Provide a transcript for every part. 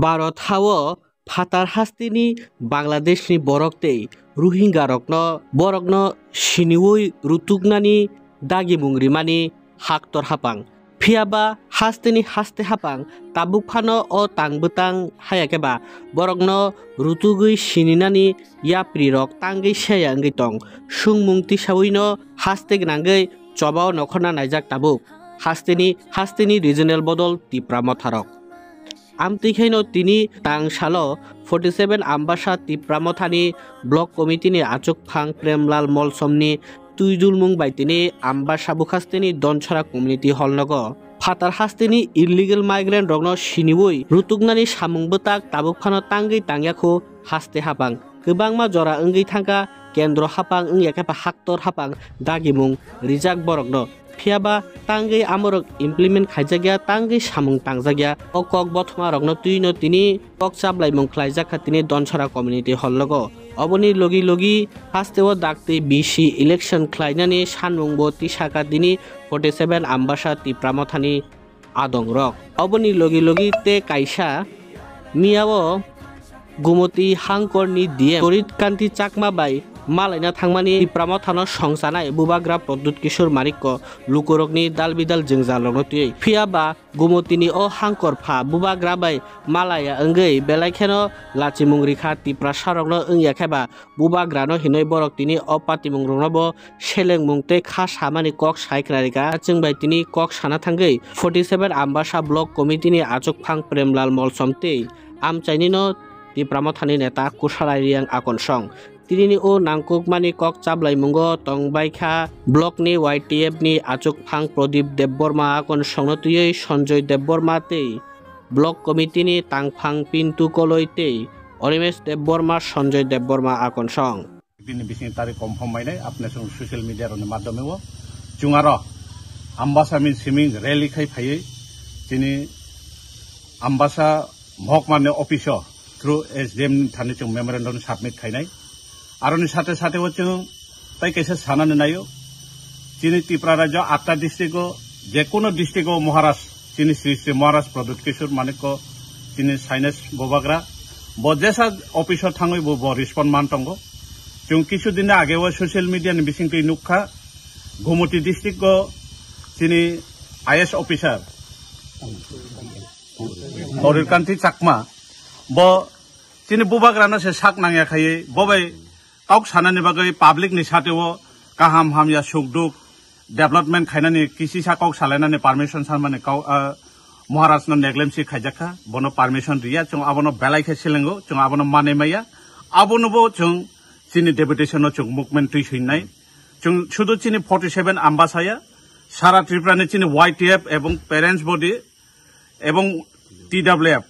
Bharat हावो फातार हास्तिनि बांलादेशनि बरकतेई Rohingya बरकनो सिनिवई रुतुकनानि दागि मुंग्रिमानि हाक्तर हापां फियाबा हास्तिनि हास्ते हापां Tabuk फानो ओ तांबुतां हायाकेबा बरकनो रुतुगै सिनिनानि याप्रि रक तांगै सेया अंगै तं सुंमुंति सावैनो हास्ते गनांगै चबाव नखरना नायजाक ताबुक हास्तिनि रिजनेल बदल तिप्रा मथारक आमतिखायनो तिनि तांसालो 47 आम्बासा तिप्रामथानि ब्लक कमिटिनि आचुकफां प्रेमलाल मलसमनि तुइजुलमुं बायतिनि आम्बासा बुखास्तिनि दनछरा कमिउनिटि हलनगो फातार हास्तिनि इलिगेल माइग्रेंट रगनो सिनिवई रुतुकनानि सामुंबोताक ताबुकफानो तांगै तांयाखौ हास्ते हापां गोबांमा जरा अंगै थांगा केन्द्र हापां याकेपा हाक्तर हापां दागिमुं रिजाक बरकनो फियाबा तांगै आमरक इमप्लिमेंट खाइजागिया तांगै सामुं तांजागिया ओ कक बथमा रगनो तुइनो तिनि कक चाबलाय मुंख्लाइजाखा तिनि दनछरा कमिउनिटि हलनगो अबनि लगी हास्तेव दागते बीसी इलेक्शन ख्लाइनानि सानमुंबो तिसाका दिनि 47 आम्बासा तिप्रामथानि आदं रक अबनि लगी ते काइसा मियावो गुमति हांकरनि डीएम तरित कान्ति चाकमा बाय मालायना थांमानि तिप्रामथानो संसानाय बुबाग्रा प्रद्युत किशोर मानिक्य लुकुरकनि दालबिदाल जोंजालनो तुयै फियाबा गुमतिनि ओ हांकर फा बुबाग्रा बाय मालाया अंगै बेलायखेनो लाचिमुंग्रिखा तिप्रा सारकनो अंयाखेबा बुबाग्रानो हिनय बरक तिनि ओ पातिमुंग्रनबो सेलें मुंते खा सामानि कक साइक्रारिका जोंबाय तिनि कक साना थांगै 47 आम्बासा ब्लक कमिटिनि आचुकफां प्रेमलाल मलसमते आमचाइनिनो तिप्रामथानि नेता कुसारारियां आकनसं तिनि ओ नांकुकमानि कक चाबलाय मुंगो तंबायखा ब्लकनि YTF नि आचुकफां प्रदीप देबबर्मा आकन संनतुयै सञ्जय देबबर्मा ते ब्लक कमिटिनि तांफां पिन्टु कलयते अरिमेश देबबर्मा सञ्जय देबबर्मा आकन सं बिनि बिसिं तारिख कन्फार्म माइनाय आपने सं सोशल मीडिया रनि माध्यमेव जुंगारो आम्बासा मिन सिमिं रैली खाय फायै तिनि आम्बासा महकमानि अफिस थ्रु SDM थानि जों मेमोरेन्डम सबमिट खायनाय आरोनि साथे साथे जों ताई कैसे सानानै नायो तिनि त्रिपुरा राज्य 8टा डिस्ट्रिक्टो जेकुनो डिस्ट्रिक्टो महाराष्ट्र तिनि श्री महाराष्ट्र प्रद्युत किशोर मानिक्य तिनि साइनेस बोबाग्रा बजेसा अफिसर थाङै बो रिस्पन्ड मान दंगो जों किछु दिन आगेव सोशल मीडिया नि बिसिंकै नुखा गुमति डिस्ट्रिक्टको तिनि IS अफिसर तरिकान्ति चाकमा ब तिनि बुबाग्रानो से साक नांयाखायै बबाय काउक सानानि बागै पाब्लिक नि साथेव काहाम हामया सुखदुख डेभलपमेन्ट खायनानि किसि साकाउक सालायनानि परमिशन सानमाने काउ महाराष्ट्र नेग्लेमसि खायजाखा बनो परमिशन रिया जों आबनो बेलायखे सिलेंगो जों आबनो मानेमाया आबनोबो जों चिनि डेपुटेशनो जों मुभमेन्ट थैसैनाय जों शुद्ध चिनि 47 आम्बासाया सारा त्रिपुरानि चिनि YTF एवं पेरेंट्स बडी एवं TWF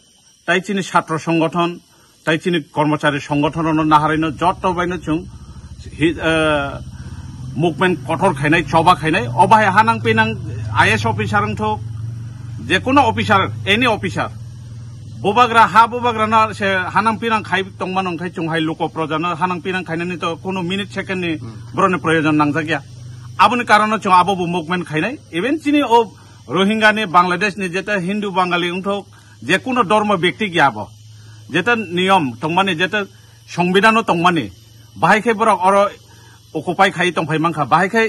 ताई चिनि छात्र संगठन ताई चिनि कर्मचारी संगठन नाहारैनो जटबायनो जों मुभमेन्ट कठोर खायनाय चबा खायनाय अबाय हानां पेनां IS अफिसारंथ जेकुनो अफिसार एनी अफिसार बुबाग्रा हा बुबाग्राना से हानां पेनां खाय तंमान अंखाय जों हाय लोक प्रजानो हानां पेनां खायनानि तो कोनो मिनिट सेकेन्डनि ब्रने प्रयोजन नांजागिया आबनि कारण जों आबो मुभमेन्ट खायनाय इभेन चिनि ओ रोहिंगानि बांलादेशनि जेता हिन्दू बांगाली उंथ जेकुनो धर्म व्यक्ति गियाबो जेता नियम तंमानि जेता संविधानो तंमानि बाहायखे बर अर अकुपाय खाय तंफाय मानखा बाहायखे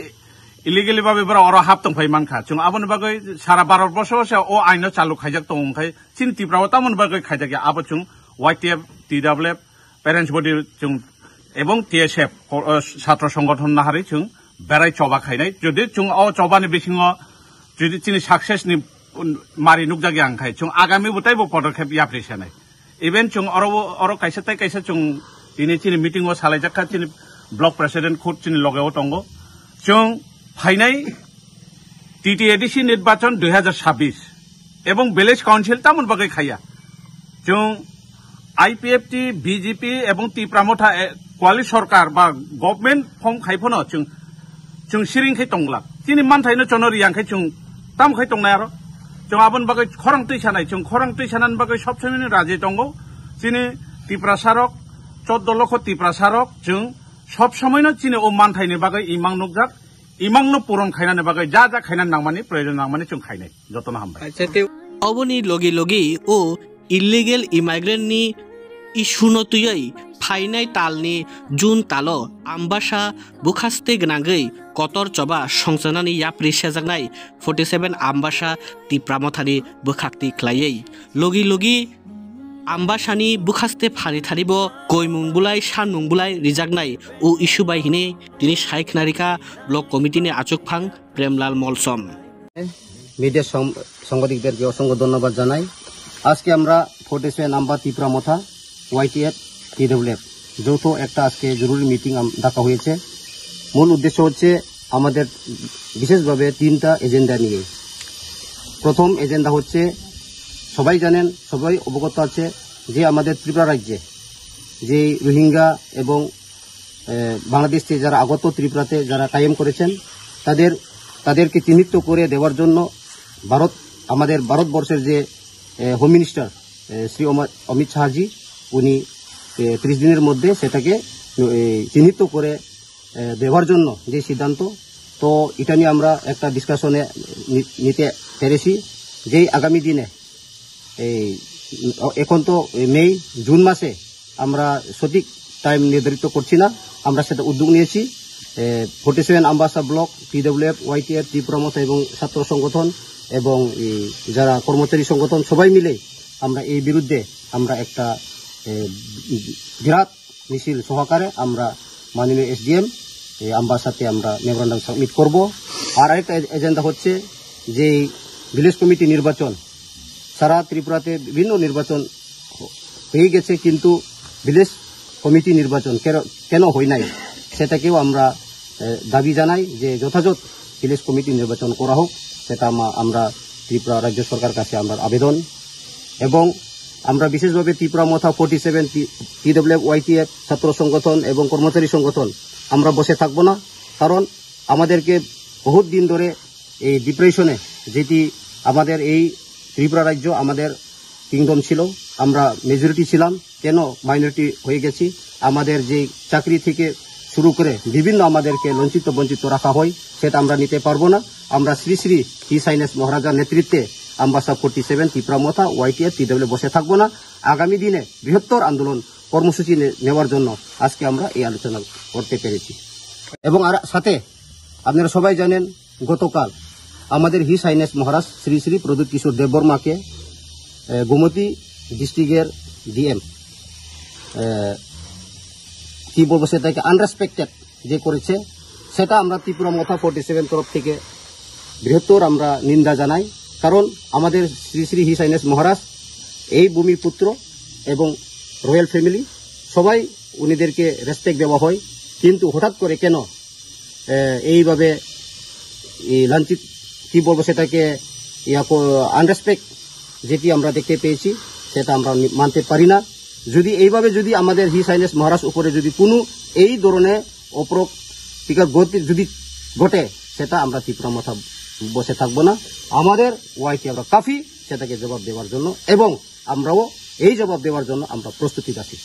इलिगेली बाबे बर अर हाब तंफाय मानखा जों आबनि बागै सारा भारत बर्षसे ओ आइनो चालु खायजाक तंखाय चिन तिप्राव तामन बागै खायजाक आबो जों YTF TWF पेरेंट्स बडी जों एवं TSF छात्र संगठन नाहारै जों बेराय चबा खायनाय जदि जों ओ चबानि बिसिङाव जदि चिनि सक्सेसनि मारि नुकजागे आंखाय जों आगामी बुतायबो पदक्षेप याप्रिसानाय इभेन जों अरो कैसे ताई कैसे जों दिनै चिनि मिटिंआव सालायजाखा चिनि ब्लक प्रेसिडेंट खुद चिनि लगाव दंगो जों फाइनाय TTADC निर्वाचन 2026 एवं विलेज काउंसिल तामन बागै खाया जों IPFT BJP एवं त्रिपुरामथा क्वालि सरकार बा गवर्नमेंट फर्म खायफोनो जों सिरिंखै तंगला चिनि मानथायनो चनरि आंखाय जों तामखै तंनाय आरो जों आबन बागै खरं तैसानाय जों खरं तैसानान बागै सब समयनो राजे दंगो चिनि त्रिपुरा सारक 14 लख त्रिपुरा सारक जों सब समयनो चिनि ओ मानथायनि बागै इमां नुकजाक इमांनो पुरन खायनानि बागै जा खायनान नांमानि प्रयोजन नांमानि जों खायनाय जतन हामबाय अबनि लगी ओ इलिगेल इमाइग्रेन्टनि इस्युनतुयै फाइनाय तालनि जुन तालो आम्बासा बुखास्ते गनांगै कतर चबा संसनानि याप्रि सेजागनाय 47 आम्बासा तिप्रामथानि बुखाक्ति ख्लायै लगी लगी आम्बासानि बुखास्ते फारिथारिबो गयमुंबुलाय सानमुंबुलाय रिजागनाय उ इस्यु बायहिनि दिनै सायखनारिका ब्लक कमिटिनि आचुकफां प्रेमलाल मलसम মিডিয়া সাংবাদিকদেরকে অসংখ্য ধন্যবাদ জানাই। আজকে আমরা 47 নাম্বার তিপ্রামথা ওয়াইটিএফ টিডব্লিউএফ যৌথ একটা আজকে জরুরি মিটিং ডাকা হয়েছে। মূল উদ্দেশ্য হচ্ছে আমাদের বিশেষভাবে 3টা এজেন্ডা নিয়ে। প্রথম এজেন্ডা হচ্ছে সবাই জানেন, সবাই অবগত আছে যে আমাদের ত্রিপুরা রাজ্যে যে রোহিঙ্গা এবং বাংলাদেশ থেকে যারা আগত ত্রিপুরাতে যারা কায়েম করেছেন তাদেরকে চিহ্নিত করে দেওয়ার জন্য আমাদের ভারতবর্ষের যে হোম মিনিস্টার শ্রী অমিত শাহজি উনি 30 দিনের মধ্যে সেটাকে চিহ্নিত করে দেওয়ার জন্য যে সিদ্ধান্ত, তো এটা নিয়ে আমরা একটা ডিসকাশনে নিতে পেরেছি যে আগামী দিনে এখন তো জুন মাসে আমরা সঠিক টাইম নির্ধারিত করছি না, আমরা সেটা উদ্যোগ নিয়েছি। 47 আম্বাসা ব্লক টিডব্লিউএফ ওয়াইটিএফ ত্রিপুরামথা এবং ছাত্র সংগঠন এবং যারা কর্মচারী সংগঠন সবাই মিলে আমরা এই বিরুদ্ধে আমরা একটা বিরাট মিছিল সহকারে আমরা মাননীয় এসডিএম আম্বাসাতে আমরা মেমোরান্ডাম সাবমিট করব। আর আরেকটা এজেন্ডা হচ্ছে যে ভিলেজ কমিটি নির্বাচন, সারা ত্রিপুরাতে বিভিন্ন নির্বাচন হয়ে গেছে কিন্তু ভিলেজ কমিটি নির্বাচন কেন হয় নাই সেটাকেও আমরা দাবি জানাই যে যথাযথ ভিলেজ কমিটি নির্বাচন করা হোক, সেটা আমরা ত্রিপুরা রাজ্য সরকার কাছে আমরা আবেদন। এবং আমরা বিশেষভাবে ত্রিপুরামথা 47 টিডব্লিউএফ ওয়াইটিএফ ছাত্র সংগঠন এবং কর্মচারী সংগঠন আমরা বসে থাকবো না, কারণ আমাদেরকে বহুত দিন ধরে এই ডিপ্রেশনে, যেটি আমাদের এই ত্রিপুরা রাজ্য আমাদের কিংডম ছিল, আমরা মেজরিটি ছিলাম, কেন মাইনরিটি হয়ে গেছি, আমাদের যে চাকরি থেকে শুরু করে বিভিন্ন আমাদেরকে বঞ্চিত রাখা হয়, সেটা আমরা নিতে পারবো না। আমরা শ্রী শ্রী হিজ হাইনেস মহারাজার নেতৃত্বে আম্বাসা 47 ত্রিপুরামথা ওয়াইটিএফ টিডব্লিউ বসে থাকবো না। আগামী দিনে বৃহত্তর আন্দোলন কর্মসূচি নেওয়ার জন্য আজকে আমরা এই আলোচনা করতে পেরেছি। এবং আর সাথে আপনারা সবাই জানেন গতকাল আমাদের হিজ হাইনেস মহারাজ শ্রী শ্রী প্রদ্যুৎ কিশোর দেববর্মাকে গোমতী ডিস্ট্রিক্টের ডিএম কি বলবো সেটাকে আনরেসপেক্টেড যে করেছে, সেটা আমরা ত্রিপুরামথা 47 তরফ থেকে বৃহত্তর আমরা নিন্দা জানাই। কারণ আমাদের শ্রী শ্রী হিজ হাইনেস মহারাজ এই ভূমির পুত্র এবং রয়্যাল ফ্যামিলি সবাই উনিদেরকে রেসপেক্ট দেওয়া হয়, কিন্তু হঠাৎ করে কেন এইভাবে লাঞ্ছিত কি বলবো সেটাকে আনরেসপেক্ট যেটি আমরা দেখতে পেয়েছি সেটা আমরা মানতে পারি না। যদি এইভাবে যদি আমাদের হিজ হাইনেস মহারাজ উপরে যদি কোনো এই ধরনের অপ্রীতিকর যদি ঘটে, সেটা আমরা ত্রিপুরামথা বসে থাকবো না। আমাদের ওয়াইটি আমরা কাফি সেটাকে জবাব দেওয়ার জন্য, এবং আমরাও এই জবাব দেওয়ার জন্য আমরা প্রস্তুতি আছি।